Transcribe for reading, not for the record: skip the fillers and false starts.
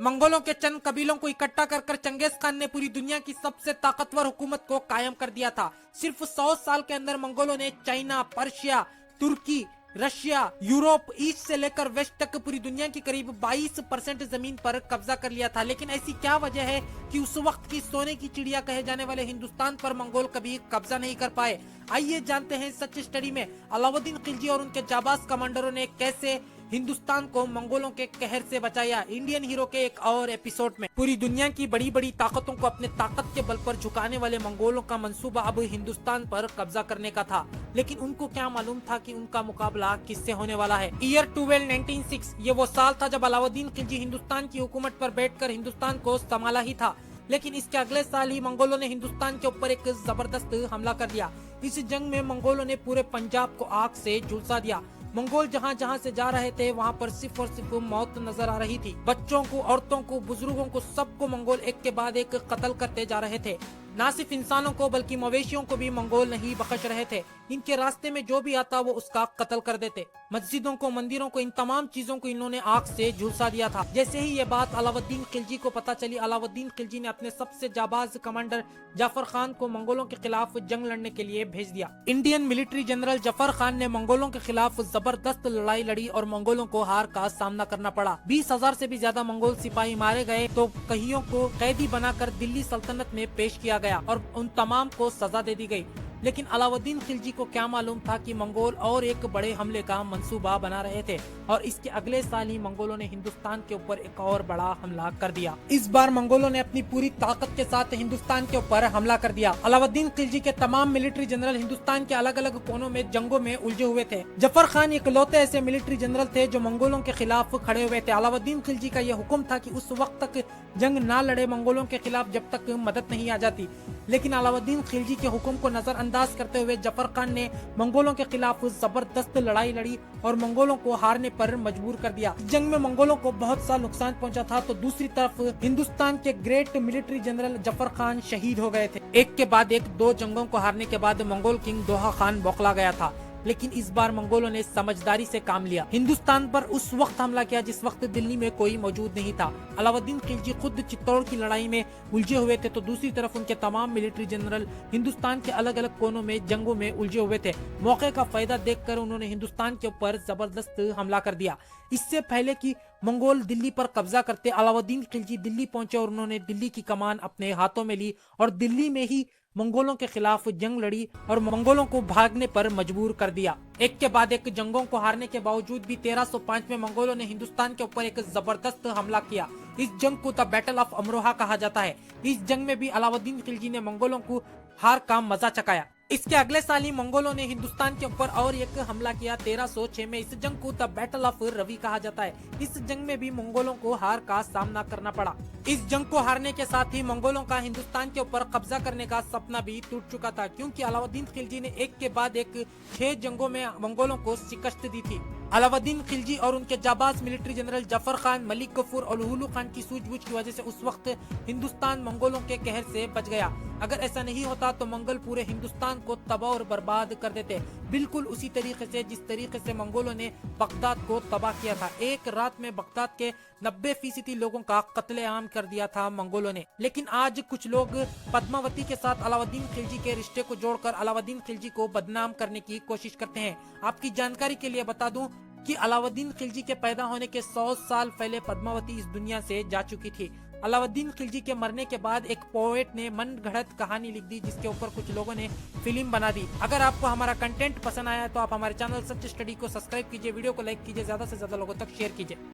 मंगोलों के चंद कबीलों को इकट्ठा कर कर चंगेज खान ने पूरी दुनिया की सबसे ताकतवर हुकूमत को कायम कर दिया था। सिर्फ 100 साल के अंदर मंगोलों ने चाइना, पर्शिया, तुर्की, रशिया, यूरोप, ईस्ट से लेकर वेस्ट तक पूरी दुनिया की करीब 22% जमीन पर कब्जा कर लिया था। लेकिन ऐसी क्या वजह है कि उस वक्त की सोने की चिड़िया कहे जाने वाले हिंदुस्तान पर मंगोल कभी कब्जा नहीं कर पाए? आइए जानते हैं सच स्टडी में अलाउद्दीन खिलजी और उनके जाबाज कमांडरों ने कैसे हिंदुस्तान को मंगोलों के कहर से बचाया। इंडियन हीरो के एक और एपिसोड में पूरी दुनिया की बड़ी बड़ी ताकतों को अपने ताकत के बल पर झुकाने वाले मंगोलों का मंसूबा अब हिंदुस्तान पर कब्जा करने का था। लेकिन उनको क्या मालूम था कि उनका मुकाबला किससे होने वाला है। ईयर 1296 ये वो साल था जब अलाउद्दीन खिलजी हिंदुस्तान की हुकूमत पर बैठकर हिंदुस्तान को संभाला ही था। लेकिन इसके अगले साल ही मंगोलों ने हिंदुस्तान के ऊपर एक जबरदस्त हमला कर दिया। इस जंग में मंगोलों ने पूरे पंजाब को आग से झुलसा दिया। मंगोल जहां जहां से जा रहे थे वहां पर सिर्फ और सिर्फ मौत नजर आ रही थी। बच्चों को, औरतों को, बुजुर्गों को, सबको मंगोल एक के बाद एक कत्ल करते जा रहे थे। ना सिर्फ इंसानों को बल्कि मवेशियों को भी मंगोल नहीं बख्श रहे थे। इनके रास्ते में जो भी आता वो उसका कत्ल कर देते। मस्जिदों को, मंदिरों को, इन तमाम चीजों को इन्होंने आग से झुलसा दिया था। जैसे ही ये बात अलाउद्दीन खिलजी को पता चली, अलाउद्दीन खिलजी ने अपने सबसे जाबाज कमांडर जफर खान को मंगोलों के खिलाफ जंग लड़ने के लिए भेज दिया। Indian military general Zafar Khan ने मंगोलों के खिलाफ जबरदस्त लड़ाई लड़ी और मंगोलों को हार का सामना करना पड़ा। 20,000 से भी ज्यादा मंगोल सिपाही मारे गए तो कईयों को कैदी बनाकर दिल्ली सल्तनत में पेश किया गया और उन तमाम को सजा दे दी गई। लेकिन अलाउद्दीन खिलजी को क्या मालूम था कि मंगोल और एक बड़े हमले का मंसूबा बना रहे थे और इसके अगले साल ही मंगोलों ने हिंदुस्तान के ऊपर एक और बड़ा हमला कर दिया। इस बार मंगोलों ने अपनी पूरी ताकत के साथ हिंदुस्तान के ऊपर हमला कर दिया। अलाउद्दीन खिलजी के तमाम मिलिट्री जनरल हिंदुस्तान के अलग अलग कोनों में जंगों में उलझे हुए थे। जफर खान इकलौते ऐसे मिलिट्री जनरल थे जो मंगोलों के खिलाफ खड़े हुए थे। अलाउद्दीन खिलजी का यह हुक्म था कि उस वक्त तक जंग ना लड़े मंगोलों के खिलाफ जब तक मदद नहीं आ जाती। लेकिन अलाउद्दीन खिलजी के हुक्म को नजरअंदाज करते हुए जफर खान ने मंगोलों के खिलाफ जबरदस्त लड़ाई लड़ी और मंगोलों को हारने पर मजबूर कर दिया। इस जंग में मंगोलों को बहुत सा नुकसान पहुंचा था तो दूसरी तरफ हिंदुस्तान के great military general Zafar Khan शहीद हो गए थे। एक के बाद एक दो जंगों को हारने के बाद मंगोल किंग दोहा खान बौखला गया था। लेकिन इस बार मंगोलों ने समझदारी से काम लिया। हिंदुस्तान पर उस वक्त हमला किया जिस वक्त दिल्ली में कोई मौजूद नहीं था। अलाउद्दीन खिलजी खुद चित्तौड़ की लड़ाई में उलझे हुए थे तो दूसरी तरफ उनके तमाम मिलिट्री जनरल हिंदुस्तान के अलग अलग कोनों में जंगों में उलझे हुए थे। मौके का फायदा देखकर उन्होंने हिंदुस्तान के ऊपर जबरदस्त हमला कर दिया। इससे पहले कि मंगोल दिल्ली पर कब्जा करते, अलाउद्दीन खिलजी दिल्ली पहुंचे और उन्होंने दिल्ली की कमान अपने हाथों में ली और दिल्ली में ही मंगोलों के खिलाफ जंग लड़ी और मंगोलों को भागने पर मजबूर कर दिया। एक के बाद एक जंगों को हारने के बावजूद भी 1305 में मंगोलों ने हिंदुस्तान के ऊपर एक जबरदस्त हमला किया। इस जंग को द बैटल ऑफ अमरोहा कहा जाता है। इस जंग में भी अलाउद्दीन खिलजी ने मंगोलों को हार का मजा चखाया। इसके अगले साल ही मंगोलों ने हिंदुस्तान के ऊपर और एक हमला किया 1306 में। इस जंग को द बैटल ऑफ रवि कहा जाता है। इस जंग में भी मंगोलों को हार का सामना करना पड़ा। इस जंग को हारने के साथ ही मंगोलों का हिंदुस्तान के ऊपर कब्जा करने का सपना भी टूट चुका था, क्योंकि अलाउद्दीन खिलजी ने एक के बाद एक 6 जंगों में मंगोलों को शिकस्त दी थी। अलाउद्दीन खिलजी और उनके जाबाज मिलिट्री जनरल जफर खान, मलिक गफूर और हुलू खान की सूझबूझ की वजह से उस वक्त हिंदुस्तान मंगोलों के कहर से बच गया। अगर ऐसा नहीं होता तो मंगोल पूरे हिंदुस्तान को तबाह और बर्बाद कर देते, बिल्कुल उसी तरीके से जिस तरीके से मंगोलों ने बगदाद को तबाह किया था। एक रात में बगदाद के 90% लोगों का कत्लेआम कर दिया था मंगोलों ने। लेकिन आज कुछ लोग पद्मावती के साथ अलाउद्दीन खिलजी के रिश्ते को जोड़कर अलाउद्दीन खिलजी को बदनाम करने की कोशिश करते हैं। आपकी जानकारी के लिए बता दूं कि अलाउद्दीन खिलजी के पैदा होने के 100 साल पहले पद्मावती इस दुनिया से जा चुकी थी। अलाउद्दीन खिलजी के मरने के बाद एक पोएट ने मन गढ़ंत कहानी लिख दी जिसके ऊपर कुछ लोगों ने फिल्म बना दी। अगर आपको हमारा कंटेंट पसंद आया तो आप हमारे चैनल सच स्टडी को सब्सक्राइब कीजिए, वीडियो को लाइक कीजिए, ज्यादा से ज्यादा लोगों तक शेयर कीजिए।